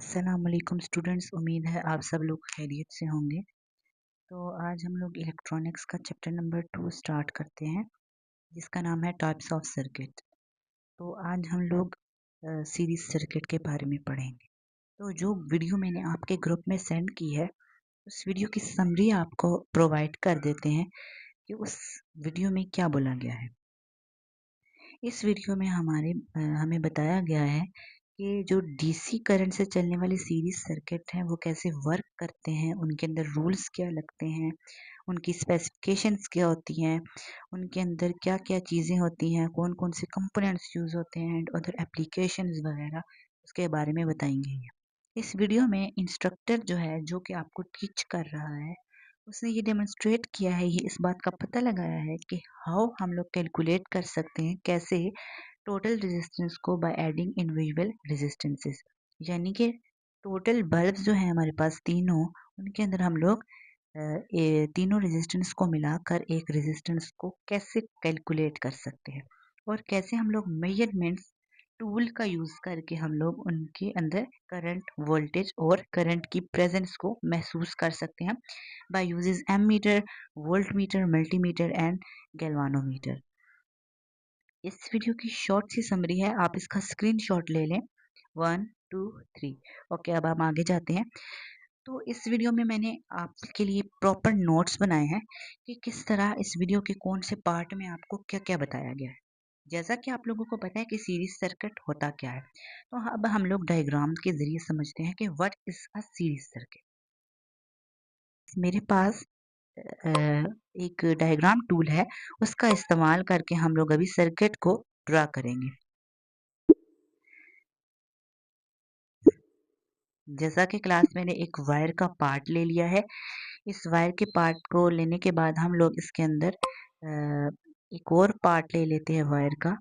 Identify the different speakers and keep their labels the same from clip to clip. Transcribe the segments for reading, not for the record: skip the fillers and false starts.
Speaker 1: अस्सलामुअलैकुम स्टूडेंट्स, उम्मीद है आप सब लोग खैरियत से होंगे। तो आज हम लोग इलेक्ट्रॉनिक्स का चैप्टर नंबर 2 स्टार्ट करते हैं, जिसका नाम है टाइप्स ऑफ सर्किट। तो आज हम लोग सीरीज सर्किट के बारे में पढ़ेंगे। तो जो वीडियो मैंने आपके ग्रुप में सेंड की है, उस वीडियो की समरी आपको प्रोवाइड कर देते हैं कि उस वीडियो में क्या बोला गया है। इस वीडियो में हमें बताया गया है कि जो डीसी करंट से चलने वाले सीरीज सर्किट हैं वो कैसे वर्क करते हैं, उनके अंदर रूल्स क्या लगते हैं, उनकी स्पेसिफिकेशंस क्या होती हैं, उनके अंदर क्या क्या चीज़ें होती हैं, कौन कौन से कंपोनेंट्स यूज़ होते हैं एंड अदर एप्लीकेशंस वगैरह उसके बारे में बताएंगे ये। इस वीडियो में इंस्ट्रक्टर जो है, जो कि आपको टीच कर रहा है, उसने ये डेमोन्स्ट्रेट किया है, ये इस बात का पता लगाया है कि हाउ हम लोग कैलकुलेट कर सकते हैं कैसे टोटल रेजिस्टेंस को बाय एडिंग इंडिविजुअल रेजिस्टेंसेस। यानी कि टोटल बल्ब्स जो है हमारे पास तीनों, उनके अंदर हम लोग ये तीनों रेजिस्टेंस को मिलाकर एक रेजिस्टेंस को कैसे कैलकुलेट कर सकते हैं और कैसे हम लोग मेजरमेंट्स टूल का यूज करके हम लोग उनके अंदर करंट, वोल्टेज और करंट की प्रेजेंस को महसूस कर सकते हैं by uses ammeter, voltmeter, multimeter and galvanometer. इस वीडियो की शॉर्ट सी समरी है, आप इसका स्क्रीनशॉट ले लें। 1 2 3। ओके, अब हम आगे जाते हैं। तो इस वीडियो में मैंने आपके लिए प्रॉपर नोट्स बनाए हैं कि किस तरह इस वीडियो के कौन से पार्ट में आपको क्या क्या बताया गया है। जैसा कि आप लोगों को पता है कि सीरीज सर्किट होता क्या है, तो अब हम लोग डायग्राम के जरिए समझते हैं कि what is a series circuit. मेरे पास एक डायग्राम टूल है, उसका इस्तेमाल करके हम लोग अभी सर्किट को ड्रा करेंगे। जैसा कि क्लास मैंने एक वायर का पार्ट ले लिया है, इस वायर के पार्ट को लेने के बाद हम लोग इसके अंदर एक और पार्ट ले लेते हैं वायर का।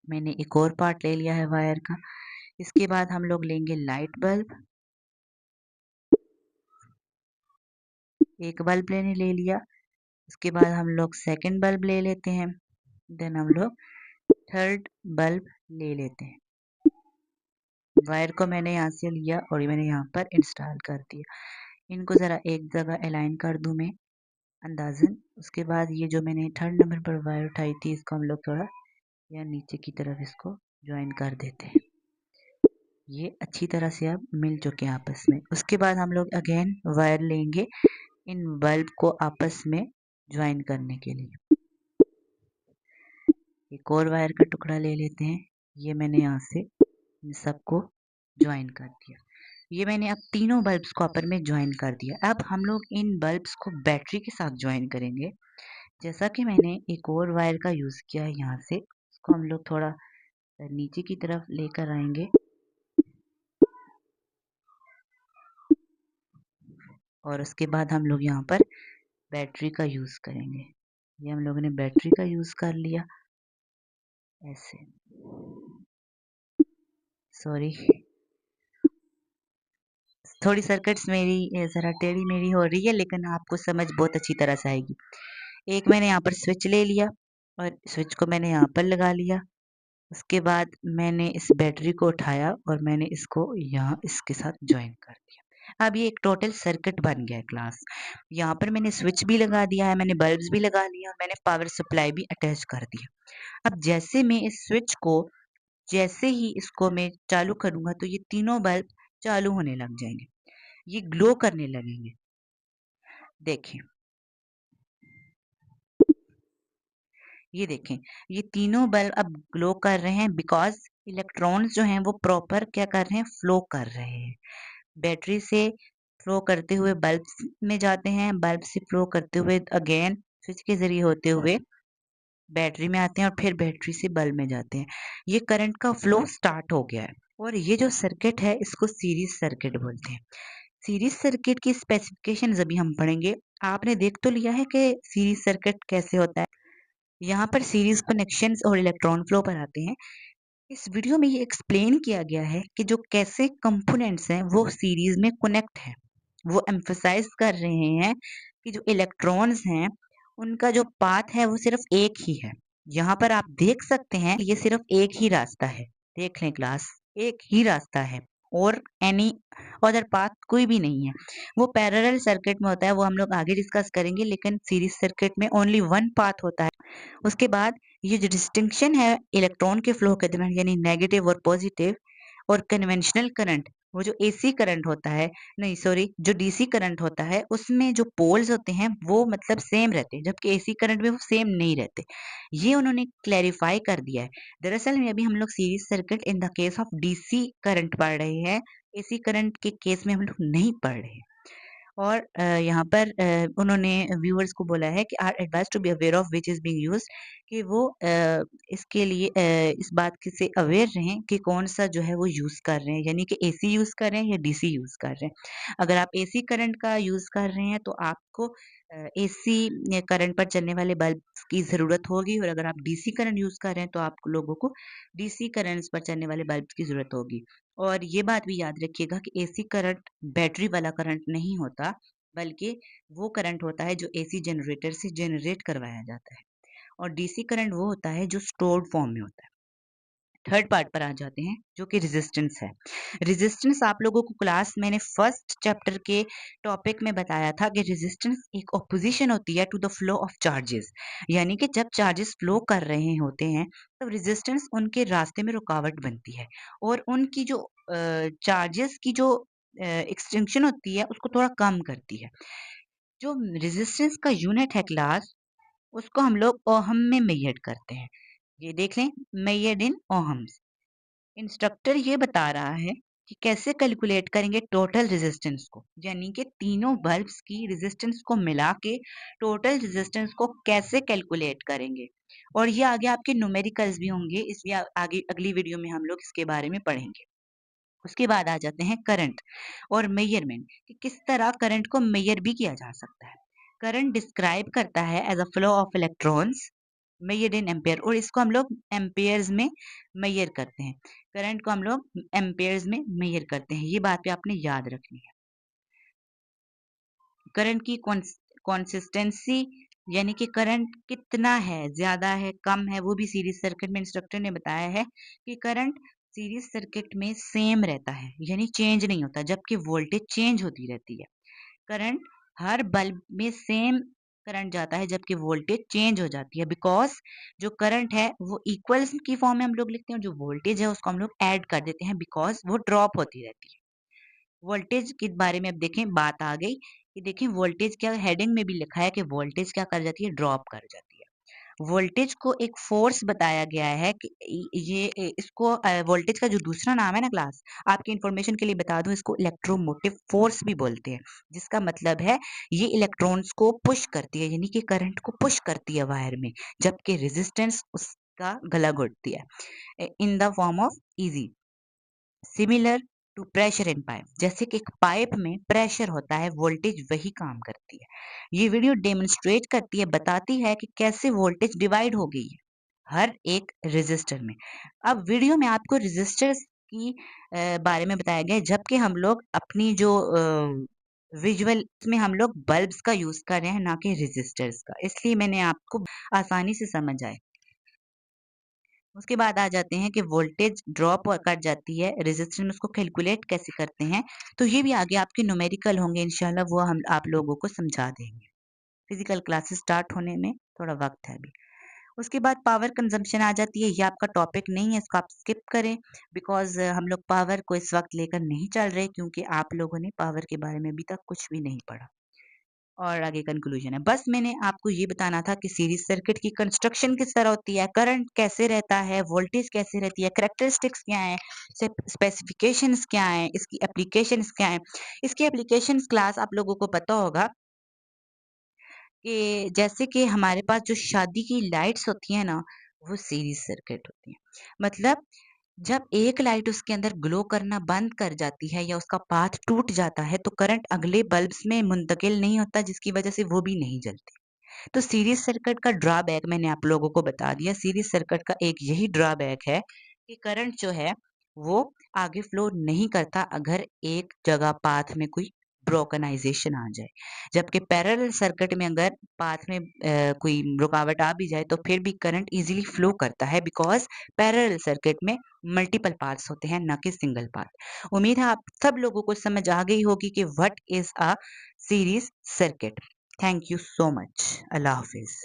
Speaker 1: मैंने एक और पार्ट ले लिया है वायर का। इसके बाद हम लोग लेंगे लाइट बल्ब, एक बल्ब लेने ले लिया। उसके बाद हम लोग सेकंड बल्ब ले लेते हैं, देन हम लोग थर्ड बल्ब ले लेते हैं। वायर को मैंने यहाँ से लिया और मैंने यहाँ पर इंस्टॉल कर दिया। इनको ज़रा एक जगह अलाइन कर दूँ मैं अंदाजन। उसके बाद ये जो मैंने थर्ड नंबर पर वायर उठाई थी, इसको हम लोग थोड़ा या नीचे की तरफ इसको ज्वाइन कर देते हैं। ये अच्छी तरह से अब मिल चुके हैं आपस में। उसके बाद हम लोग अगेन वायर लेंगे इन बल्ब को आपस में ज्वाइन करने के लिए। एक और वायर का टुकड़ा ले लेते हैं, ये मैंने यहाँ से इन सबको ज्वाइन कर दिया। ये मैंने अब तीनों बल्ब्स को आपस में ज्वाइन कर दिया। अब हम लोग इन बल्ब्स को बैटरी के साथ ज्वाइन करेंगे। जैसा कि मैंने एक और वायर का यूज़ किया है यहाँ से, इसको हम लोग थोड़ा नीचे की तरफ लेकर आएंगे और उसके बाद हम लोग यहाँ पर बैटरी का यूज़ करेंगे। ये हम लोगों ने बैटरी का यूज़ कर लिया ऐसे। सॉरी, थोड़ी सर्किट्स मेरी ज़रा टेढ़ी मेढ़ी हो रही है, लेकिन आपको समझ बहुत अच्छी तरह से आएगी। एक मैंने यहाँ पर स्विच ले लिया और स्विच को मैंने यहाँ पर लगा लिया। उसके बाद मैंने इस बैटरी को उठाया और मैंने इसको यहाँ इसके साथ ज्वाइन कर दिया। अब ये एक टोटल सर्किट बन गया है क्लास। यहाँ पर मैंने स्विच भी लगा दिया है, मैंने बल्ब्स भी लगा लिया और मैंने पावर सप्लाई भी अटैच कर दिया। अब जैसे मैं इस स्विच को, जैसे ही इसको मैं चालू करूंगा तो ये तीनों बल्ब चालू होने लग जाएंगे, ये ग्लो करने लगेंगे। देखें, ये देखें, ये तीनों बल्ब अब ग्लो कर रहे हैं बिकॉज इलेक्ट्रॉन्स जो हैं वो प्रॉपर क्या कर रहे हैं, फ्लो कर रहे हैं। बैटरी से फ्लो करते हुए बल्ब में जाते हैं, बल्ब से फ्लो करते हुए अगेन स्विच के जरिए होते हुए बैटरी में आते हैं और फिर बैटरी से बल्ब में जाते हैं। ये करंट का फ्लो स्टार्ट हो गया है और ये जो सर्किट है इसको सीरीज सर्किट बोलते हैं। सीरीज सर्किट की स्पेसिफिकेशन अभी हम पढ़ेंगे। आपने देख तो लिया है कि सीरीज सर्किट कैसे होता है। यहाँ पर सीरीज कनेक्शंस और इलेक्ट्रॉन फ्लो पर आते हैं। इस वीडियो में ये एक्सप्लेन किया गया है कि जो कैसे कंपोनेंट्स हैं वो सीरीज में कनेक्ट है। वो एम्फसाइज कर रहे हैं कि जो इलेक्ट्रॉन्स हैं उनका जो पाथ है वो सिर्फ एक ही है। यहाँ पर आप देख सकते हैं ये सिर्फ एक ही रास्ता है। देख लें क्लास, एक ही रास्ता है और एनी अदर पाथ कोई भी नहीं है। वो पैरेलल सर्किट में होता है, वो हम लोग आगे डिस्कस करेंगे, लेकिन सीरीज सर्किट में ओनली वन पाथ होता है। उसके बाद ये जो डिस्टिंक्शन है इलेक्ट्रॉन के फ्लो के दौरान, यानी नेगेटिव और पॉजिटिव, और कन्वेंशनल करंट, वो जो एसी करंट होता है, नहीं सॉरी, जो डीसी करंट होता है, उसमें जो पोल्स होते हैं वो मतलब सेम रहते हैं, जबकि एसी करंट में वो सेम नहीं रहते। ये उन्होंने क्लैरिफाई कर दिया है। दरअसल में अभी हम लोग series circuit in the case of DC current पढ़ रहे हैं, एसी करंट के केस में हम लोग नहीं पढ़ रहे हैं। और यहाँ पर उन्होंने व्यूअर्स को बोला है कि are advised to be aware of which is being used, कि वो इसके लिए इस बात के से अवेयर रहें कि कौन सा जो है वो यूज कर रहे हैं, यानी कि एसी यूज कर रहे हैं या डीसी यूज कर रहे हैं। अगर आप एसी करंट का यूज कर रहे हैं तो आपको एसी करंट पर चलने वाले बल्ब की जरूरत होगी, और अगर आप डीसी करंट यूज कर रहे हैं तो आप लोगों को डीसी करंट्स पर चलने वाले बल्ब की जरूरत होगी। और ये बात भी याद रखिएगा कि एसी करंट बैटरी वाला करंट नहीं होता, बल्कि वो करंट होता है जो एसी जनरेटर से जनरेट करवाया जाता है, और डीसी करंट वो होता है जो स्टोर्ड फॉर्म में होता है। थर्ड पार्ट पर आ जाते हैं जो कि रेजिस्टेंस है। रेजिस्टेंस आप लोगों को क्लास मैंने फर्स्ट चैप्टर के टॉपिक में बताया था कि रेजिस्टेंस एक ऑपोजिशन होती है to the flow of charges, यानी कि जब चार्जेस फ्लो कर रहे होते हैं तब रेजिस्टेंस उनके रास्ते में रुकावट बनती है, और उनकी जो चार्जेस की जो एक्सटेंशन होती है उसको थोड़ा कम करती है। जो रेजिस्टेंस का यूनिट है क्लास, उसको हम लोग ओहम में मेजर करते हैं। ये देख लें, मेजर्ड इन ओहम्स। इंस्ट्रक्टर ये बता रहा है कि कैसे कैलकुलेट करेंगे टोटल रेजिस्टेंस को, यानी कि तीनों बल्ब्स की रेजिस्टेंस को मिला के टोटल रेजिस्टेंस को कैसे कैलकुलेट करेंगे। और ये आगे आपके न्यूमेरिकल्स भी होंगे, इसलिए आगे अगली वीडियो में हम लोग इसके बारे में पढ़ेंगे। उसके बाद आ जाते हैं करंट और मेजरमेंट, कि किस तरह करंट को मेजर भी किया जा सकता है। करंट डिस्क्राइब करता है as a flow of electrons measured in ampere, और इसको हम लोग एम्पेयर्स में मेजर करते हैं। करंट को हम लोग एम्पेयर्स में मेजर करते हैं, ये बात भी आपने याद रखनी है। करंट की कंसिस्टेंसी, यानी कि करंट कितना है, ज्यादा है कम है, वो भी सीरीज सर्किट में इंस्ट्रक्टर ने बताया है कि करंट सीरीज सर्किट में सेम रहता है, यानी चेंज नहीं होता, जबकि वोल्टेज चेंज होती रहती है। करंट हर बल्ब में सेम करंट जाता है, जबकि वोल्टेज चेंज हो जाती है, बिकॉज जो करंट है वो इक्वल्स की फॉर्म में हम लोग लिखते हैं, जो वोल्टेज है उसको हम लोग ऐड कर देते हैं, बिकॉज वो ड्रॉप होती रहती है। वोल्टेज के बारे में अब देखें, बात आ गई कि देखें वोल्टेज क्या, हेडिंग में भी लिखा है कि वोल्टेज क्या कर जाती है, ड्रॉप कर जाती है। वोल्टेज को एक फोर्स बताया गया है कि इसको वोल्टेज का जो दूसरा नाम है ना क्लास, आपकी इंफॉर्मेशन के लिए बता दूं, इसको इलेक्ट्रोमोटिव फोर्स भी बोलते हैं, जिसका मतलब है ये इलेक्ट्रॉन्स को पुश करती है, यानी कि करंट को पुश करती है वायर में, जबकि रेजिस्टेंस उसका गला घोटती है in the form of easy. Similar to pressure in pipe, जैसे कि एक पाइप में प्रेशर होता है, वोल्टेज वही काम करती है। ये वीडियो डेमोन्स्ट्रेट करती है, बताती है कि कैसे वोल्टेज डिवाइड हो गई है हर एक रेजिस्टर में। अब वीडियो में आपको रेजिस्टर्स की बारे में बताया गया है, जबकि हम लोग अपनी जो विजुअल में हम लोग बल्ब्स का यूज कर रहे हैं, ना कि रेजिस्टर्स का, इसलिए मैंने आपको आसानी से समझ आए। उसके बाद आ जाते हैं कि वोल्टेज ड्रॉप कर जाती है रेजिस्टेंस में, उसको कैलकुलेट कैसे करते हैं, तो ये भी आगे आपके न्यूमेरिकल होंगे इंशाल्लाह, वो हम आप लोगों को समझा देंगे। फिजिकल क्लासेस स्टार्ट होने में थोड़ा वक्त है अभी। उसके बाद पावर कंजम्पशन आ जाती है, ये आपका टॉपिक नहीं है, इसको आप स्किप करें, बिकॉज हम लोग पावर को इस वक्त लेकर नहीं चल रहे, क्योंकि आप लोगों ने पावर के बारे में अभी तक कुछ भी नहीं पढ़ा। और आगे कंक्लूजन है, बस मैंने आपको ये बताना था कि सीरीज सर्किट की कंस्ट्रक्शन किस तरह होती है, करंट कैसे रहता है, वोल्टेज कैसे रहती है, कैरेक्टरिस्टिक्स क्या है, स्पेसिफिकेशंस क्या है, इसकी एप्लीकेशंस क्या है। इसकी एप्लीकेशंस क्लास आप लोगों को पता होगा कि जैसे कि हमारे पास जो शादी की लाइट्स होती है ना, वो सीरीज सर्किट होती है। मतलब जब एक लाइट उसके अंदर ग्लो करना बंद कर जाती है या उसका पाथ टूट जाता है, तो करंट अगले बल्ब्स में मुंतकिल नहीं होता, जिसकी वजह से वो भी नहीं जलती। तो सीरीज सर्किट का ड्रॉबैक मैंने आप लोगों को बता दिया। सीरीज सर्किट का एक यही ड्रॉबैक है कि करंट जो है वो आगे फ्लो नहीं करता अगर एक जगह पाथ में कोई ब्रोकनाइजेशन आ जाए। जबकि पैरेलल सर्किट में अगर पाथ में कोई रुकावट आ भी जाए तो फिर भी करंट इजीली फ्लो करता है, बिकॉज पैरेलल सर्किट में मल्टीपल पाथ्स होते हैं, ना कि सिंगल पाथ। उम्मीद है आप सब लोगों को समझ आ गई होगी कि what is a series circuit. Thank you so much. Allah Hafiz.